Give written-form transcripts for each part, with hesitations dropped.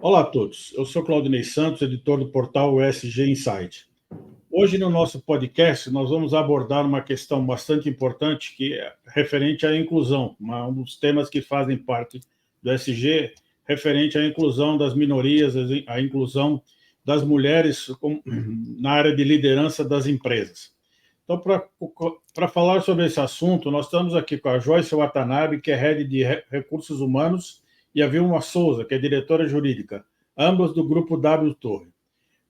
Olá a todos, eu sou Claudinei Santos, editor do portal ESG Insight. Hoje, no nosso podcast, nós vamos abordar uma questão bastante importante, que é referente à inclusão, um dos temas que fazem parte do ESG, referente à inclusão das minorias, à inclusão das mulheres na área de liderança das empresas. Então, para falar sobre esse assunto, nós estamos aqui com a Joyce Watanabe, que é Head de Recursos Humanos, e a Vilma Souza, que é diretora jurídica, ambas do Grupo W Torre.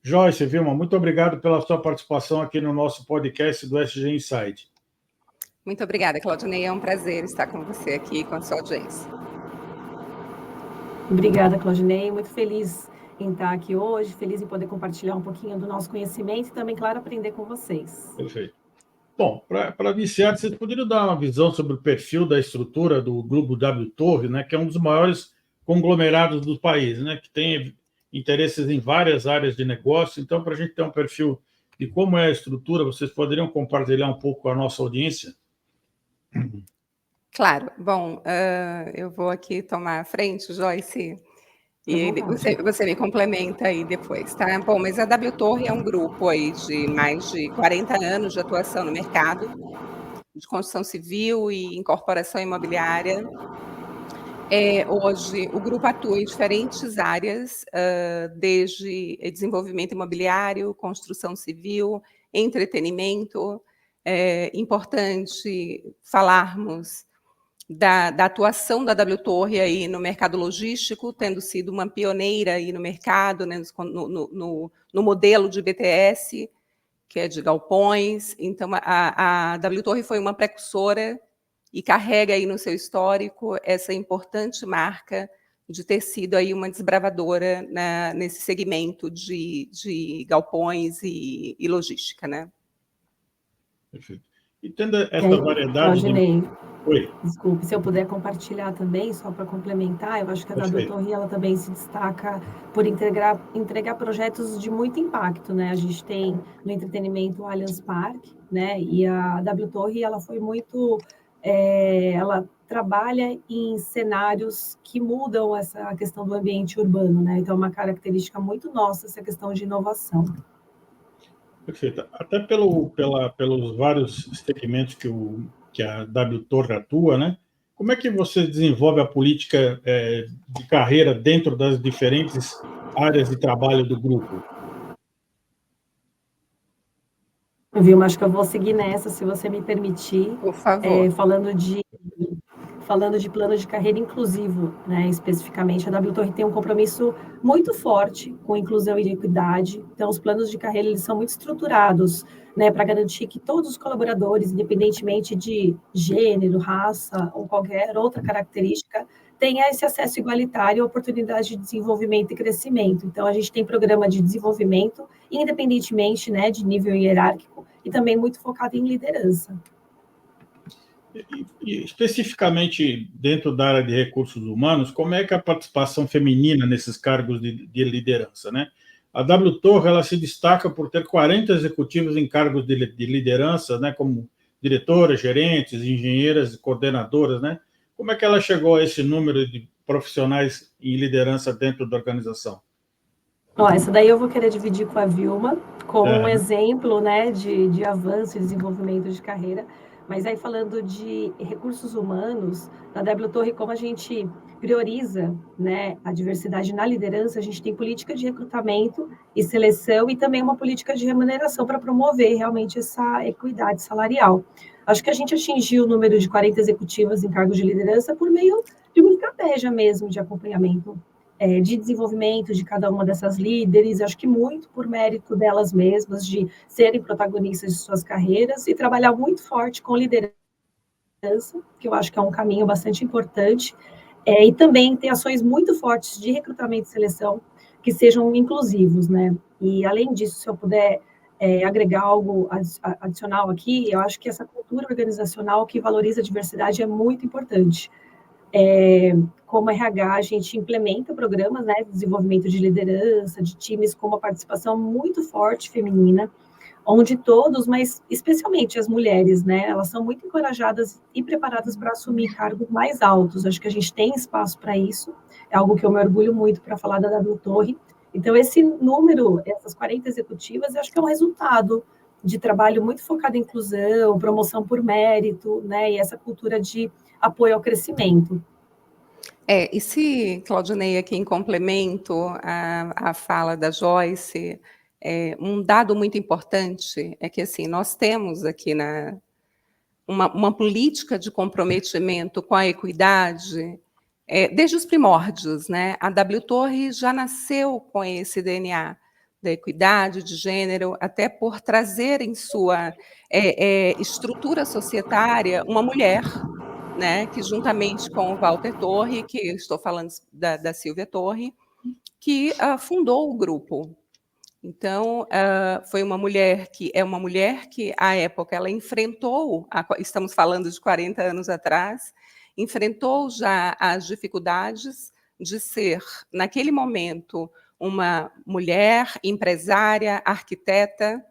Joyce, Vilma, muito obrigado pela sua participação aqui no nosso podcast do ESG Insight. Muito obrigada, Claudinei. É um prazer estar com você aqui, com a sua audiência. Obrigada, Claudinei. Muito feliz em estar aqui hoje, feliz em poder compartilhar um pouquinho do nosso conhecimento e também, claro, aprender com vocês. Perfeito. Bom, para iniciar, vocês poderiam dar uma visão sobre o perfil da estrutura do Grupo W Torre, né, que é um dos maiores conglomerados do país, né, que tem interesses em várias áreas de negócio. Então, para a gente ter um perfil de como é a estrutura, vocês poderiam compartilhar um pouco com a nossa audiência? Claro. Bom, eu vou aqui tomar a frente, Joyce, e você me complementa aí depois, tá? Bom, mas a W Torre é um grupo aí de mais de 40 anos de atuação no mercado de construção civil e incorporação imobiliária. Hoje, o grupo atua em diferentes áreas, desde desenvolvimento imobiliário, construção civil, entretenimento. É importante falarmos da atuação da W Torre aí no mercado logístico, tendo sido uma pioneira aí no mercado, né, no modelo de BTS, que é de galpões. Então, a W Torre foi uma precursora e carrega aí no seu histórico essa importante marca de ter sido aí uma desbravadora nesse segmento de galpões e logística, né? Perfeito. E tendo essa variedade... Claudinei, Oi. Desculpe, se eu puder compartilhar também, só para complementar, eu acho que a W Torre ela também se destaca por entregar projetos de muito impacto, né? A gente tem no entretenimento o Allianz Parque, né? E a W Torre ela foi muito, ela trabalha em cenários que mudam essa questão do ambiente urbano, né? Então é uma característica muito nossa essa questão de inovação. Perfeito. Até pelos vários segmentos que a W Torre atua, né? Como é que você desenvolve a política de carreira dentro das diferentes áreas de trabalho do grupo? Vilma, acho que eu vou seguir nessa, se você me permitir. Por favor. Falando de plano de carreira inclusivo, né, especificamente, a W Torre tem um compromisso muito forte com inclusão e equidade. Então, os planos de carreira eles são muito estruturados, né, para garantir que todos os colaboradores, independentemente de gênero, raça ou qualquer outra característica, tenha esse acesso igualitário à oportunidade de desenvolvimento e crescimento. Então, a gente tem programa de desenvolvimento, independentemente, né, de nível hierárquico, e também muito focado em liderança. E especificamente dentro da área de recursos humanos, como é que a participação feminina nesses cargos de liderança, né? A W Torre ela se destaca por ter 40 executivos em cargos de liderança, né, como diretoras, gerentes, engenheiras e coordenadoras, né? Como é que ela chegou a esse número de profissionais em liderança dentro da organização? Essa daí eu vou querer dividir com a Vilma, como um exemplo, né, de avanço e desenvolvimento de carreira. Mas aí, falando de recursos humanos, na W Torre, como a gente prioriza, né, a diversidade na liderança, a gente tem política de recrutamento e seleção e também uma política de remuneração para promover realmente essa equidade salarial. Acho que a gente atingiu o número de 40 executivas em cargos de liderança por meio de uma estratégia mesmo de acompanhamento de desenvolvimento de cada uma dessas líderes, acho que muito por mérito delas mesmas, de serem protagonistas de suas carreiras e trabalhar muito forte com liderança, que eu acho que é um caminho bastante importante, e também ter ações muito fortes de recrutamento e seleção que sejam inclusivos, né? E, além disso, se eu puder agregar algo adicional aqui, eu acho que essa cultura organizacional que valoriza a diversidade é muito importante. Como RH, a gente implementa programas, né, de desenvolvimento de liderança, de times com uma participação muito forte feminina. onde todos, mas especialmente as mulheres, né, elas são muito encorajadas e preparadas para assumir cargos mais altos. Acho que a gente tem espaço para isso, é algo que eu me orgulho muito para falar da W Torre. Então, esse número, essas 40 executivas, eu acho que é um resultado de trabalho muito focado em inclusão, promoção por mérito, né, e essa cultura de apoio ao crescimento. E se, Claudinei, aqui em complemento à fala da Joyce, um dado muito importante é que, assim, nós temos aqui uma política de comprometimento com a equidade desde os primórdios, né? A W Torre já nasceu com esse DNA da equidade de gênero, até por trazer em sua estrutura societária uma mulher, né, que juntamente com o Walter Torre, que estou falando da Silvia Torre, que fundou o grupo. Então, foi uma mulher que à época ela enfrentou, estamos falando de 40 anos atrás, enfrentou já as dificuldades de ser, naquele momento, uma mulher empresária, arquiteta,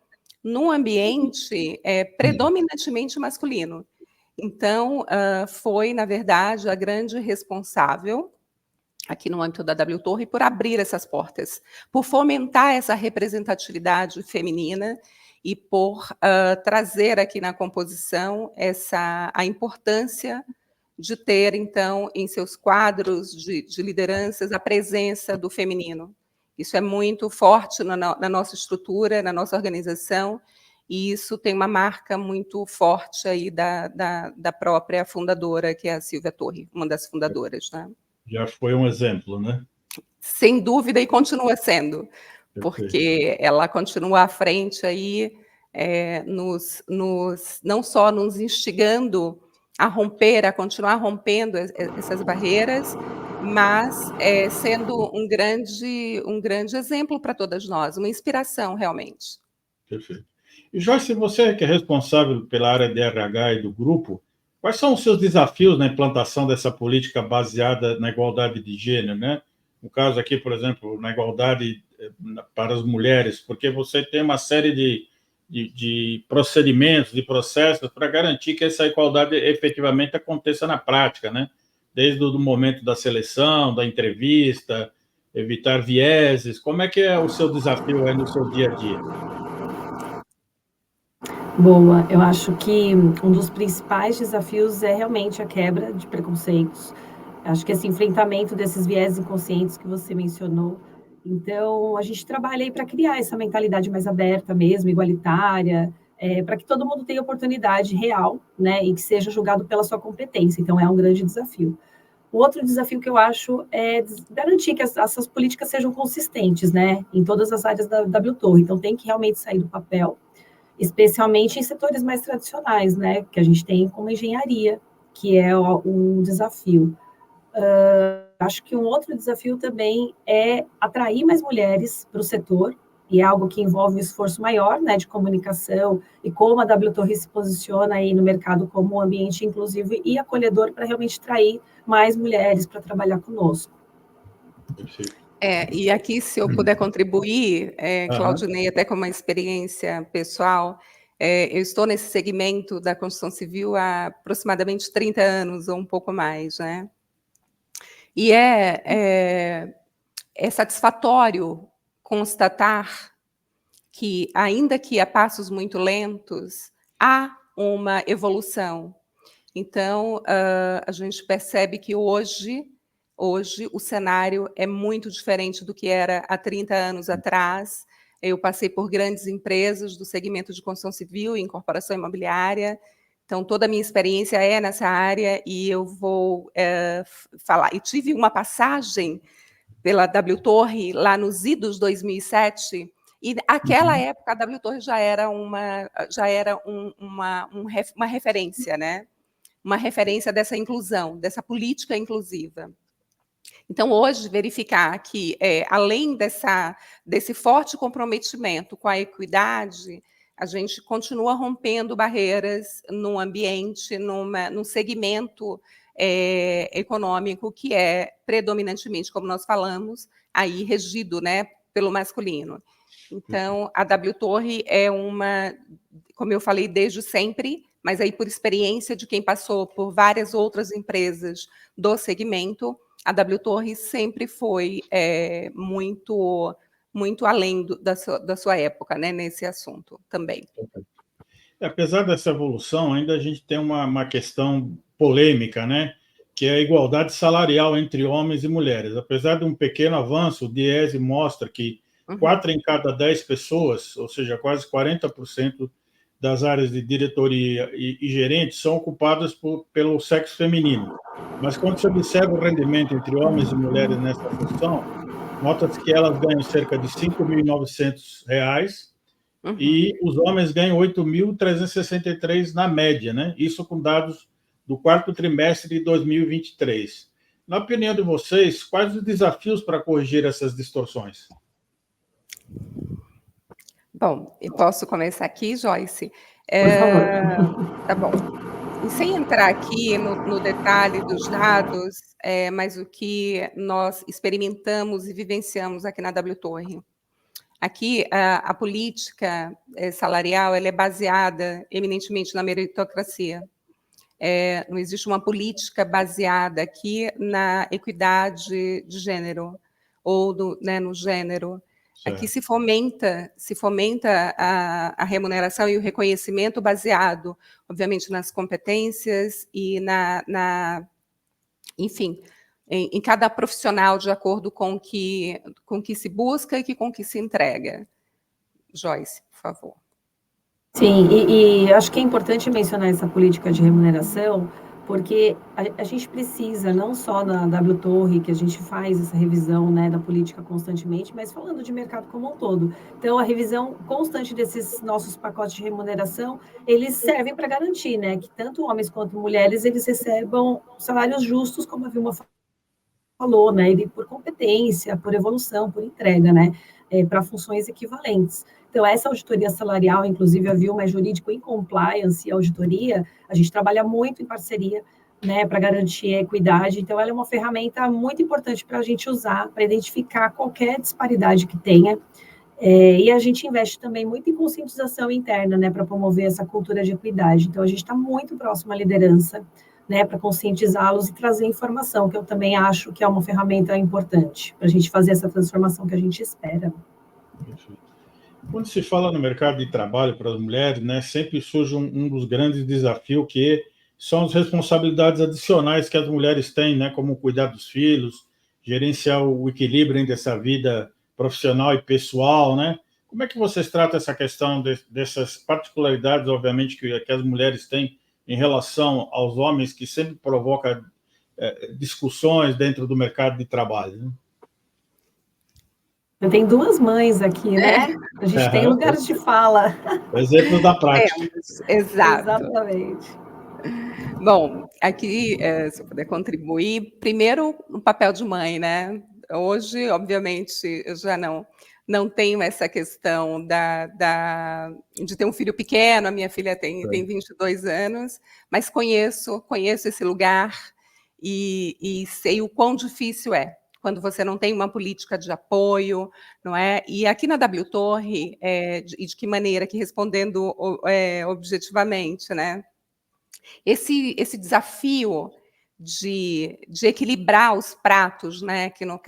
num ambiente predominantemente masculino. Então, foi, na verdade, a grande responsável, aqui no âmbito da W Torre, por abrir essas portas, por fomentar essa representatividade feminina e por trazer aqui na composição a importância de ter, então, em seus quadros de lideranças, a presença do feminino. Isso é muito forte na nossa estrutura, na nossa organização, e isso tem uma marca muito forte aí da própria fundadora, que é a Silvia Torre, uma das fundadoras, né? Já foi um exemplo, né? Sem dúvida, e continua sendo, porque ela continua à frente aí, não só nos instigando a continuar rompendo essas barreiras, mas sendo um grande exemplo para todas nós, uma inspiração realmente. Perfeito. E, Joyce, você que é responsável pela área de RH e do grupo, quais são os seus desafios na implantação dessa política baseada na igualdade de gênero, né? No caso aqui, por exemplo, na igualdade para as mulheres, porque você tem uma série de procedimentos, de processos para garantir que essa igualdade efetivamente aconteça na prática, né? Desde o momento da seleção, da entrevista, evitar vieses. Como é que é o seu desafio aí no seu dia a dia? Boa, eu acho que um dos principais desafios é realmente a quebra de preconceitos. Acho que esse enfrentamento desses viés inconscientes que você mencionou. Então, a gente trabalha aí para criar essa mentalidade mais aberta mesmo, igualitária, para que todo mundo tenha oportunidade real, né, e que seja julgado pela sua competência. Então, é um grande desafio. O outro desafio que eu acho é garantir que essas políticas sejam consistentes, né, em todas as áreas da W Torre. Então, tem que realmente sair do papel, especialmente em setores mais tradicionais, né, que a gente tem como engenharia, que é um desafio. Acho que um outro desafio também é atrair mais mulheres para o setor, e é algo que envolve um esforço maior, né, de comunicação, e como a W Torre se posiciona aí no mercado como um ambiente inclusivo e acolhedor para realmente atrair mais mulheres para trabalhar conosco. E aqui, se eu puder contribuir, Claudinei, até com uma experiência pessoal, eu estou nesse segmento da construção civil há aproximadamente 30 anos, ou um pouco mais, né? E é satisfatório constatar que, ainda que a passos muito lentos, há uma evolução. Então, a gente percebe que hoje o cenário é muito diferente do que era há 30 anos atrás. Eu passei por grandes empresas do segmento de construção civil e incorporação imobiliária, então toda a minha experiência é nessa área, e eu vou falar. E tive uma passagem pela W Torre lá nos idos 2007, e naquela época a W Torre já era uma referência, né? Uma referência dessa inclusão, dessa política inclusiva. Então, hoje, verificar que, além desse forte comprometimento com a equidade, a gente continua rompendo barreiras num ambiente, num segmento econômico que é predominantemente, como nós falamos, aí regido, né, pelo masculino. Então, a W Torre é uma, como eu falei, desde sempre, mas aí por experiência de quem passou por várias outras empresas do segmento, a W Torre sempre foi muito além da sua época, né, nesse assunto também. Apesar dessa evolução, ainda a gente tem uma questão polêmica, né? Que é a igualdade salarial entre homens e mulheres. Apesar de um pequeno avanço, o Diese mostra que 4 em cada 10 pessoas, ou seja, quase 40% das áreas de diretoria e gerentes são ocupadas pelo sexo feminino. Mas quando se observa o rendimento entre homens e mulheres nessa função, nota-se que elas ganham cerca de R$ 5.900 e os homens ganham 8.363 na média, né? Isso com dados do quarto trimestre de 2023. Na opinião de vocês, quais os desafios para corrigir essas distorções? Bom, eu posso começar aqui, Joyce? Por favor. Tá bom. E sem entrar aqui no detalhe dos dados, mas o que nós experimentamos e vivenciamos aqui na W Torre. Aqui, a política salarial ela é baseada eminentemente na meritocracia. Não existe uma política baseada aqui na equidade de gênero ou no gênero. Certo. Aqui se fomenta a remuneração e o reconhecimento baseado, obviamente, nas competências e enfim, em cada profissional de acordo com que se busca e com que se entrega. Joyce, por favor. Sim, e acho que é importante mencionar essa política de remuneração, porque a gente precisa, não só na W Torre, que a gente faz essa revisão, né, da política constantemente, mas falando de mercado como um todo. Então, a revisão constante desses nossos pacotes de remuneração, eles servem para garantir, né, que tanto homens quanto mulheres, eles recebam salários justos, como a Vilma falou, né, e por competência, por evolução, por entrega, né, para funções equivalentes. Então, essa auditoria salarial, inclusive a Vilma é jurídico em compliance e auditoria, a gente trabalha muito em parceria, né, para garantir a equidade. Então, ela é uma ferramenta muito importante para a gente usar, para identificar qualquer disparidade que tenha. E a gente investe também muito em conscientização interna, né, para promover essa cultura de equidade. Então, a gente está muito próximo à liderança, né, para conscientizá-los e trazer informação, que eu também acho que é uma ferramenta importante para a gente fazer essa transformação que a gente espera. Perfeito. Quando se fala no mercado de trabalho para as mulheres, né, sempre surge um dos grandes desafios, que são as responsabilidades adicionais que as mulheres têm, né, como cuidar dos filhos, gerenciar o equilíbrio entre essa vida profissional e pessoal, né? Como é que vocês tratam essa questão dessas particularidades, obviamente, que as mulheres têm em relação aos homens, que sempre provoca discussões dentro do mercado de trabalho, né? Eu tenho duas mães aqui, né? A gente tem lugares de fala. Exemplo da prática. Exato. Exatamente. Bom, aqui, se eu puder contribuir, primeiro, o papel de mãe, né? Hoje, obviamente, eu já não tenho essa questão de ter um filho pequeno, a minha filha tem 22 anos, mas conheço esse lugar e sei o quão difícil é quando você não tem uma política de apoio, não é? E aqui na W Torre, de que maneira, que respondendo objetivamente, né? Esse desafio de equilibrar os pratos, né? Que no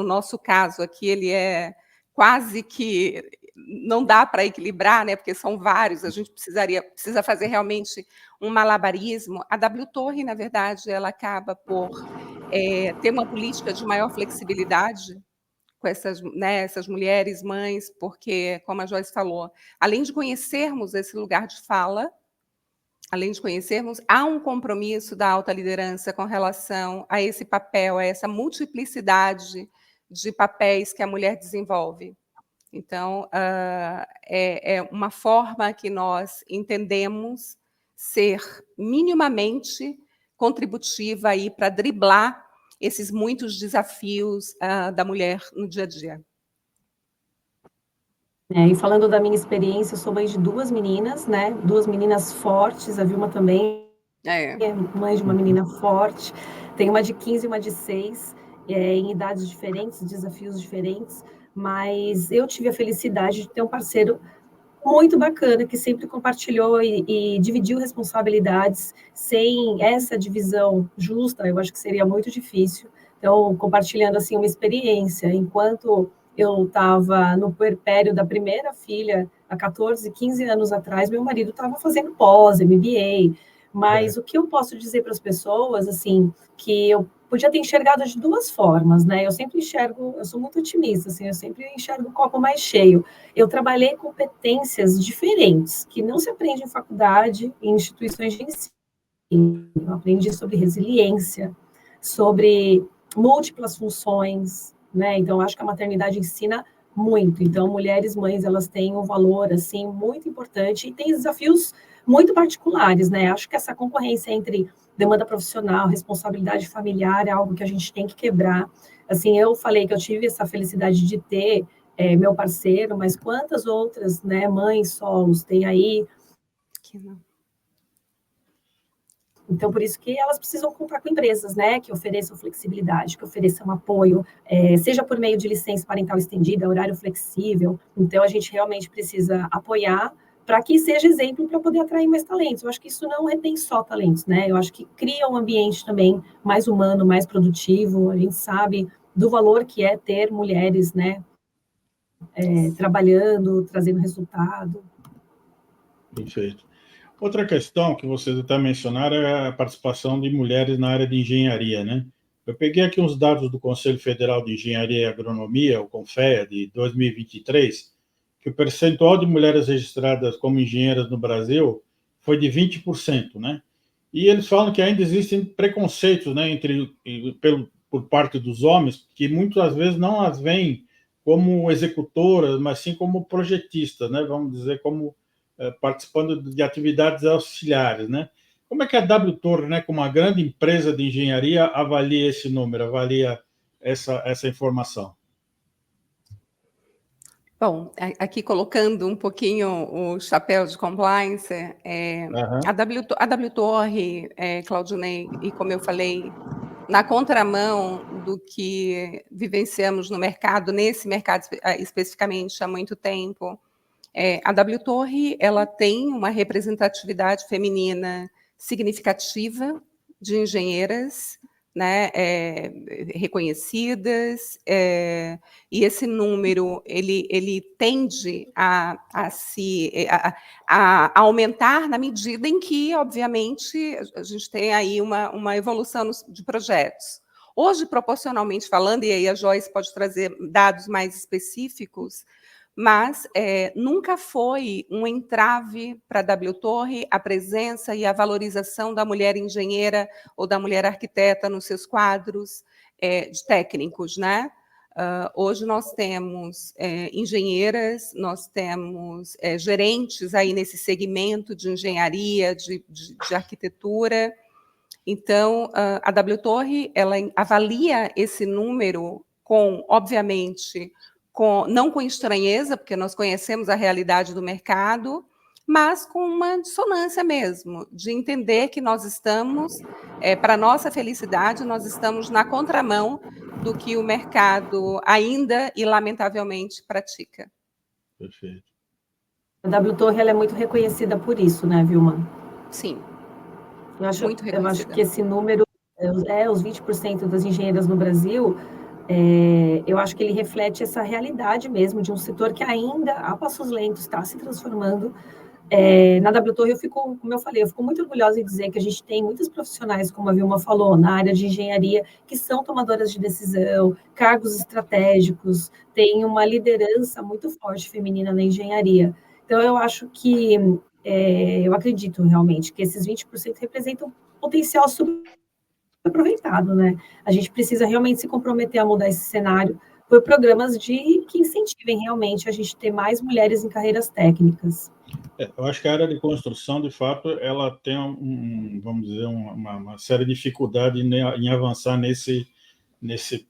nosso caso aqui, ele é quase que não dá para equilibrar, né? Porque são vários, a gente precisa fazer realmente um malabarismo. A W Torre, na verdade, ela acaba por ter uma política de maior flexibilidade com essas mulheres, mães, porque, como a Joyce falou, além de conhecermos esse lugar de fala, há um compromisso da alta liderança com relação a esse papel, a essa multiplicidade de papéis que a mulher desenvolve. Então, é uma forma que nós entendemos ser minimamente contributiva para driblar esses muitos desafios da mulher no dia a dia. E falando da minha experiência, eu sou mãe de duas meninas, né? Duas meninas fortes, a Vilma também é mãe de uma menina forte. Tem uma de 15 e uma de 6, em idades diferentes, desafios diferentes. mas eu tive a felicidade de ter um parceiro muito bacana, que sempre compartilhou e dividiu responsabilidades. Sem essa divisão justa, eu acho que seria muito difícil. Então, compartilhando assim uma experiência, enquanto eu estava no puerpério da primeira filha, há 14, 15 anos atrás, meu marido estava fazendo pós, MBA. Mas o que eu posso dizer para as pessoas, assim, que eu podia ter enxergado de duas formas, né? Eu sempre enxergo, eu sou muito otimista, assim, eu sempre enxergo o copo mais cheio. Eu trabalhei competências diferentes, que não se aprende em faculdade, em instituições de ensino. Eu aprendi sobre resiliência, sobre múltiplas funções, né? Então, acho que a maternidade ensina muito. Então, mulheres mães, elas têm um valor, assim, muito importante e têm desafios muito particulares, né? Acho que essa concorrência entre demanda profissional, responsabilidade familiar é algo que a gente tem que quebrar. Assim, eu falei que eu tive essa felicidade de ter meu parceiro, mas quantas outras, né, mães solos tem aí? Que não. Então, por isso que elas precisam contar com empresas, né, que ofereçam flexibilidade, que ofereçam apoio, seja por meio de licença parental estendida, horário flexível. Então, a gente realmente precisa apoiar para que seja exemplo para poder atrair mais talentos. Eu acho que isso não retém só talentos, né? Eu acho que cria um ambiente também mais humano, mais produtivo. A gente sabe do valor que é ter mulheres, né, trabalhando, trazendo resultado. Perfeito. Outra questão que vocês até mencionaram é a participação de mulheres na área de engenharia, né? Eu peguei aqui uns dados do Conselho Federal de Engenharia e Agronomia, o CONFEA, de 2023, que o percentual de mulheres registradas como engenheiras no Brasil foi de 20%, né? E eles falam que ainda existem preconceitos, né, por parte dos homens, que muitas vezes não as veem como executoras, mas sim como projetistas, né? Vamos dizer, como participando de atividades auxiliares, né? Como é que a W Torre, né, como uma grande empresa de engenharia, avalia esse número, avalia essa informação? Bom, aqui colocando um pouquinho o chapéu de compliance, a W Torre, Claudinei, e como eu falei, na contramão do que vivenciamos no mercado, nesse mercado especificamente há muito tempo, a W Torre, ela tem uma representatividade feminina significativa de engenheiras, né, reconhecidas, e esse número ele tende a aumentar na medida em que, obviamente, a gente tem aí uma evolução de projetos. Hoje, proporcionalmente falando, e aí a Joyce pode trazer dados mais específicos, mas nunca foi um entrave para a W Torre a presença e a valorização da mulher engenheira ou da mulher arquiteta nos seus quadros de técnicos, né? Hoje nós temos engenheiras, nós temos gerentes aí nesse segmento de engenharia, de arquitetura. Então, a W Torre, ela avalia esse número com, obviamente, não com estranheza, porque nós conhecemos a realidade do mercado, mas com uma dissonância mesmo, de entender que nós estamos, para nossa felicidade, nós estamos na contramão do que o mercado ainda e lamentavelmente pratica. Perfeito. A W Torre ela é muito reconhecida por isso, né, Vilma? Sim, muito reconhecida. Eu acho que esse número, os 20% das engenheiras no Brasil, eu acho que ele reflete essa realidade mesmo de um setor que ainda, a passos lentos, está se transformando. Na W Torre, como eu falei, eu fico muito orgulhosa em dizer que a gente tem muitos profissionais, como a Vilma falou, na área de engenharia, que são tomadoras de decisão, cargos estratégicos, tem uma liderança muito forte feminina na engenharia. Então, eu acho que, eu acredito realmente que esses 20% representam potencial aproveitado, né? A gente precisa realmente se comprometer a mudar esse cenário por programas que incentivem realmente a gente ter mais mulheres em carreiras técnicas. Eu acho que a área de construção, de fato, ela tem vamos dizer, uma séria dificuldade em avançar nesse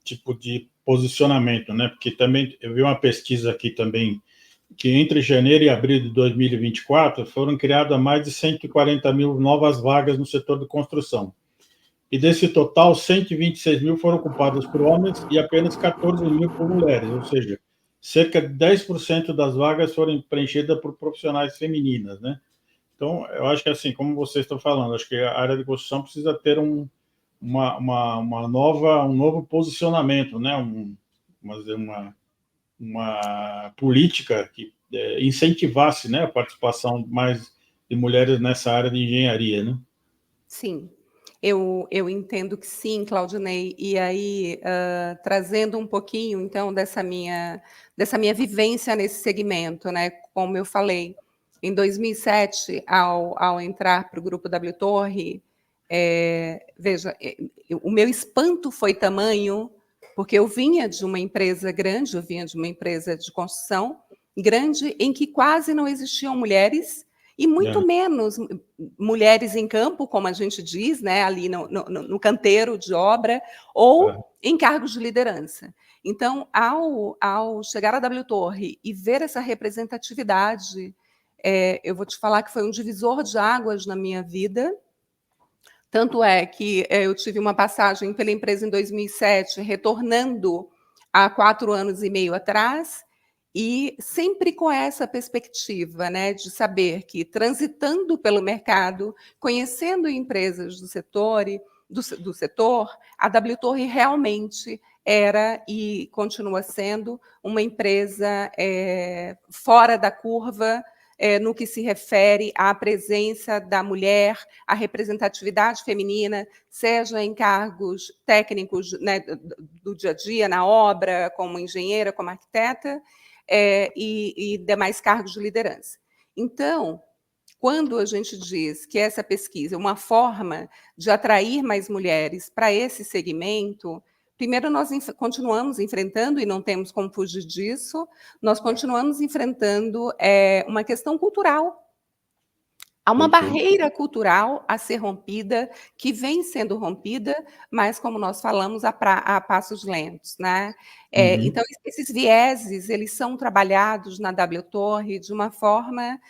tipo de posicionamento, né? Porque também eu vi uma pesquisa aqui também que entre janeiro e abril de 2024 foram criadas mais de 140 mil novas vagas no setor de construção. E desse total, 126 mil foram ocupadas por homens e apenas 14 mil por mulheres, ou seja, cerca de 10% das vagas foram preenchidas por profissionais femininas, né? Então, eu acho que, assim, como vocês estão falando, acho que a área de construção precisa ter um novo posicionamento, né? Uma política que incentivasse, né, a participação mais de mulheres nessa área de engenharia, né? Sim, eu entendo que sim, Claudinei. E aí, trazendo um pouquinho, então, dessa minha vivência nesse segmento, né? Como eu falei, em 2007, ao entrar para o Grupo W Torre, veja, o meu espanto foi tamanho, porque eu vinha de uma empresa grande, eu vinha de uma empresa de construção grande, em que quase não existiam mulheres, e muito menos mulheres em campo, como a gente diz, né, ali no canteiro de obra, ou em cargos de liderança. Então, ao chegar à W Torre e ver essa representatividade, eu vou te falar que foi um divisor de águas na minha vida. Tanto é que eu tive uma passagem pela empresa em 2007, retornando há 4 anos e meio atrás, e sempre com essa perspectiva, né, de saber que, transitando pelo mercado, conhecendo empresas do setor, a W Torre realmente era e continua sendo uma empresa fora da curva, no que se refere à presença da mulher, à representatividade feminina, seja em cargos técnicos, né, do dia a dia, na obra, como engenheira, como arquiteta, e demais cargos de liderança. Então, quando a gente diz que essa pesquisa é uma forma de atrair mais mulheres para esse segmento, primeiro nós continuamos enfrentando, e não temos como fugir disso, nós continuamos enfrentando uma questão cultural. Há uma barreira cultural a ser rompida, que vem sendo rompida, mas, como nós falamos, a passos lentos, né? Então, esses vieses, eles são trabalhados na W Torre de uma forma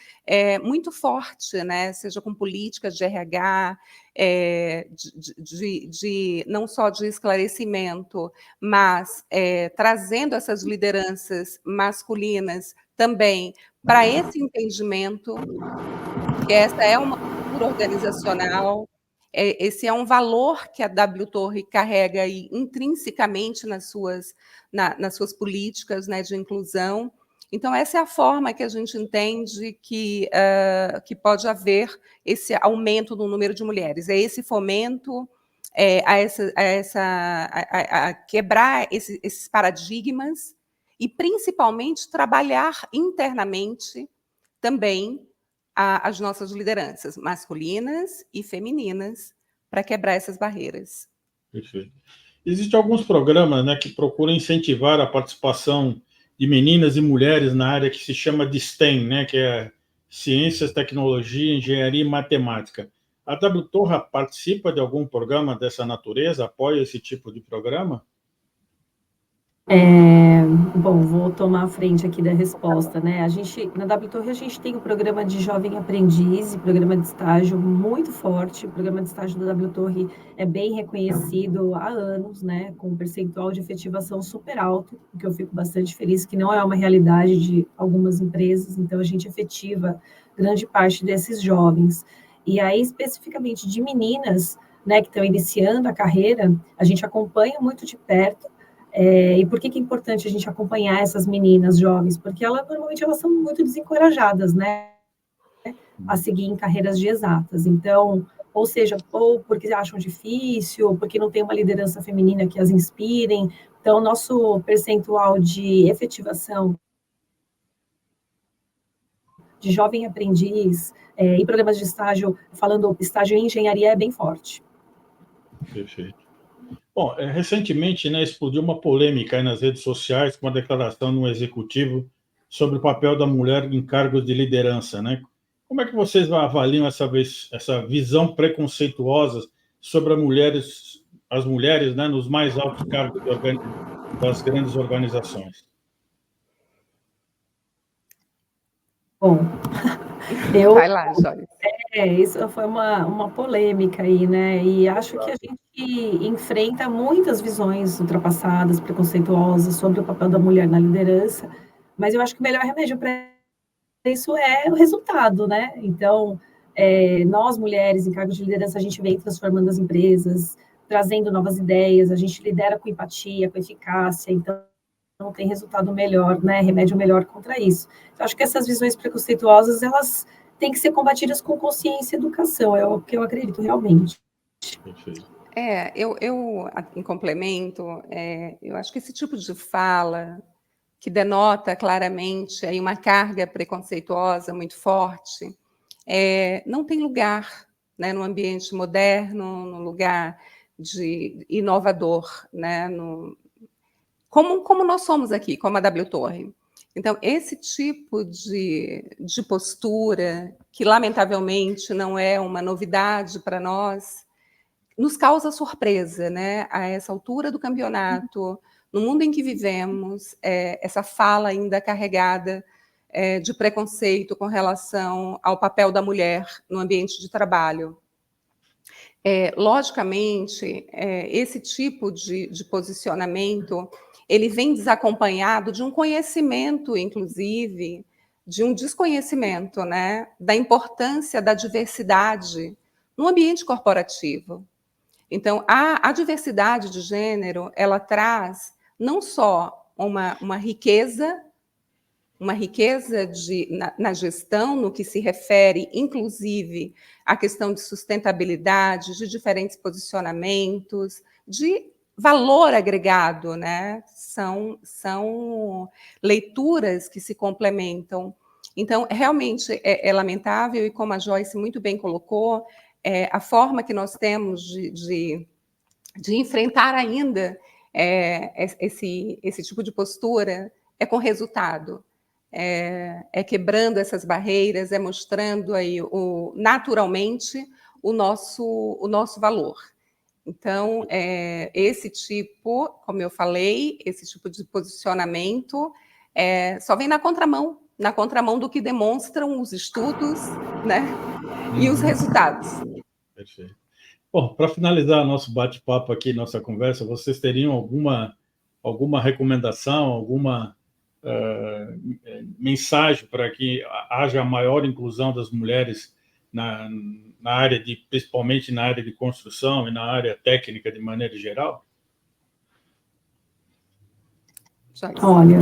muito forte, né? Seja com políticas de RH, não só de esclarecimento, mas trazendo essas lideranças masculinas também para esse entendimento, que essa é uma cultura organizacional, esse é um valor que a W Torre carrega aí intrinsecamente nas suas políticas, né, de inclusão. Então, essa é a forma que a gente entende que pode haver esse aumento no número de mulheres, é esse fomento a quebrar esses paradigmas e, principalmente, trabalhar internamente também as nossas lideranças masculinas e femininas para quebrar essas barreiras. Perfeito. Existem alguns programas, né, que procuram incentivar a participação de meninas e mulheres na área que se chama de STEM, né, que é Ciências, Tecnologia, Engenharia e Matemática. A W Torre participa de algum programa dessa natureza? Apoia esse tipo de programa? Bom, vou tomar a frente aqui da resposta, né? Na W Torre, a gente tem um programa de jovem aprendiz e programa de estágio muito forte. O programa de estágio da W Torre é bem reconhecido há anos, né? Com um percentual de efetivação super alto, o que eu fico bastante feliz, que não é uma realidade de algumas empresas. Então, a gente efetiva grande parte desses jovens. E aí, especificamente de meninas, né, que estão iniciando a carreira, a gente acompanha muito de perto. E por que é importante a gente acompanhar essas meninas jovens? Porque normalmente elas são muito desencorajadas, né, a seguir em carreiras de exatas. Então, ou seja, ou porque acham difícil, ou porque não tem uma liderança feminina que as inspirem. Então, nosso percentual de efetivação de jovem aprendiz e programas de estágio, falando estágio em engenharia, é bem forte. Perfeito. Bom, recentemente, né, explodiu uma polêmica aí nas redes sociais com uma declaração de um executivo sobre o papel da mulher em cargos de liderança, né? Como é que vocês avaliam essa visão preconceituosa sobre as mulheres, né, nos mais altos cargos das grandes organizações? Vai lá, Joyce. Isso foi uma polêmica aí, né? E acho que a gente enfrenta muitas visões ultrapassadas, preconceituosas sobre o papel da mulher na liderança, mas eu acho que o melhor remédio para isso é o resultado, né? Então, nós mulheres em cargos de liderança, a gente vem transformando as empresas, trazendo novas ideias, a gente lidera com empatia, com eficácia, então não tem resultado melhor, né? Remédio melhor contra isso. Então, acho que essas visões preconceituosas, elas têm que ser combatidas com consciência e educação, é o que eu acredito realmente. Perfeito. Em complemento, eu acho que esse tipo de fala que denota claramente aí uma carga preconceituosa muito forte, não tem lugar, né, no ambiente moderno, no lugar de inovador, né, como nós somos aqui, como a W Torre. Então, esse tipo de postura, que lamentavelmente não é uma novidade para nós, nos causa surpresa, né? A essa altura do campeonato, no mundo em que vivemos, essa fala ainda carregada de preconceito com relação ao papel da mulher no ambiente de trabalho. Logicamente, esse tipo de posicionamento ele vem desacompanhado de um conhecimento, inclusive, de um desconhecimento, né, da importância da diversidade no ambiente corporativo. Então, a diversidade de gênero, ela traz não só uma riqueza na gestão, no que se refere, inclusive, à questão de sustentabilidade, de diferentes posicionamentos, de valor agregado, né? São leituras que se complementam. Então, realmente é lamentável, e como a Joyce muito bem colocou, a forma que nós temos de enfrentar ainda esse tipo de postura é com resultado. Quebrando essas barreiras, mostrando aí naturalmente o nosso valor. Então, esse tipo, como eu falei, esse tipo de posicionamento só vem na contramão do que demonstram os estudos, né, e os resultados. Perfeito. Bom, para finalizar nosso bate-papo aqui, nossa conversa, vocês teriam alguma recomendação, alguma mensagem para que haja maior inclusão das mulheres na área principalmente na área de construção e na área técnica de maneira geral? Olha,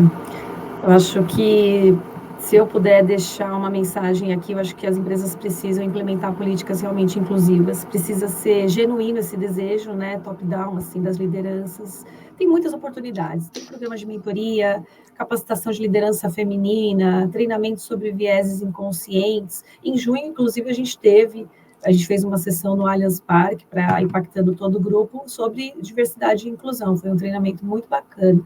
eu acho que se eu puder deixar uma mensagem aqui, eu acho que as empresas precisam implementar políticas realmente inclusivas. Precisa ser genuíno esse desejo, né, top-down, assim, das lideranças. Tem muitas oportunidades. Tem programas de mentoria, capacitação de liderança feminina, treinamento sobre vieses inconscientes. Em junho, inclusive, a gente fez uma sessão no Allianz Parque, impactando todo o grupo, sobre diversidade e inclusão. Foi um treinamento muito bacana.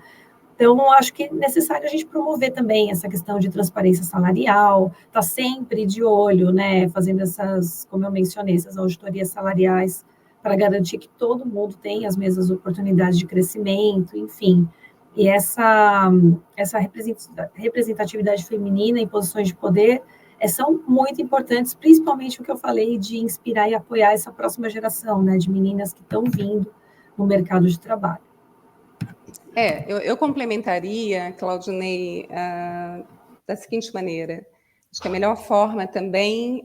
Então, acho que é necessário a gente promover também essa questão de transparência salarial, estar sempre de olho, né, fazendo essas, como eu mencionei, essas auditorias salariais, para garantir que todo mundo tem as mesmas oportunidades de crescimento, enfim. E essa representatividade feminina em posições de poder são muito importantes, principalmente o que eu falei de inspirar e apoiar essa próxima geração, né, de meninas que estão vindo no mercado de trabalho. Eu complementaria, Claudinei, da seguinte maneira. Acho que a melhor forma também,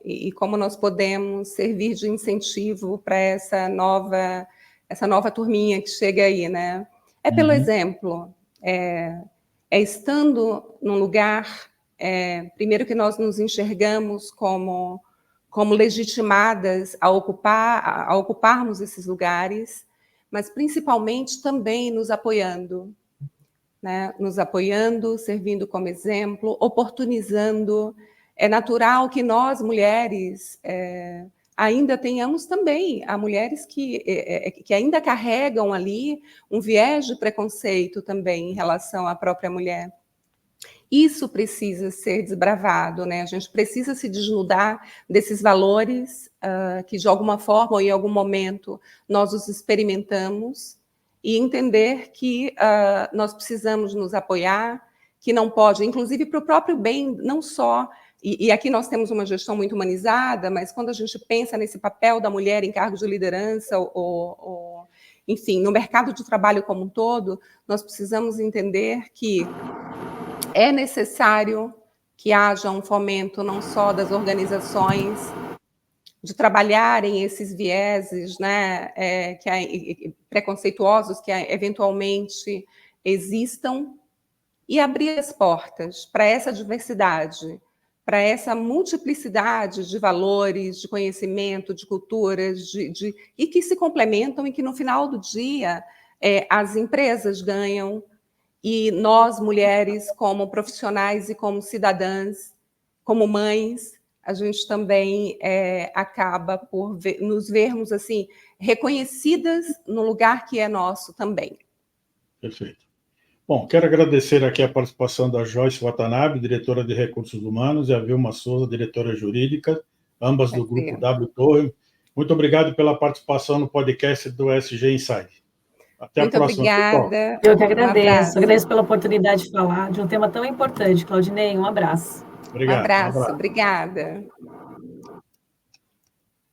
e como nós podemos servir de incentivo para essa nova turminha que chega aí, né? Pelo exemplo, estando num lugar, primeiro que nós nos enxergamos como legitimadas a ocuparmos esses lugares, mas principalmente também nos apoiando, né? Nos apoiando, servindo como exemplo, oportunizando. É natural que nós, mulheres, ainda tenhamos também, há mulheres que ainda carregam ali um viés de preconceito também em relação à própria mulher. Isso precisa ser desbravado, né? A gente precisa se desnudar desses valores que, de alguma forma ou em algum momento, nós os experimentamos e entender que nós precisamos nos apoiar, que não pode, inclusive para o próprio bem, não só E aqui nós temos uma gestão muito humanizada, mas quando a gente pensa nesse papel da mulher em cargos de liderança, enfim, no mercado de trabalho como um todo, nós precisamos entender que é necessário que haja um fomento não só das organizações de trabalharem esses vieses, né, preconceituosos que eventualmente existam, e abrir as portas para essa diversidade, para essa multiplicidade de valores, de conhecimento, de culturas, e que se complementam e que, no final do dia, as empresas ganham, e nós, mulheres, como profissionais e como cidadãs, como mães, a gente também acaba por nos vermos assim, reconhecidas no lugar que é nosso também. Perfeito. Bom, quero agradecer aqui a participação da Joyce Watanabe, diretora de Recursos Humanos, e a Vilma Souza, diretora jurídica, ambas do grupo W Torre. Muito obrigado pela participação no podcast do ESG Insight. Até a próxima, obrigada. pessoal. Eu que agradeço. Agradeço pela oportunidade de falar de um tema tão importante, Claudinei. Um abraço. Obrigado. Um abraço. Obrigada.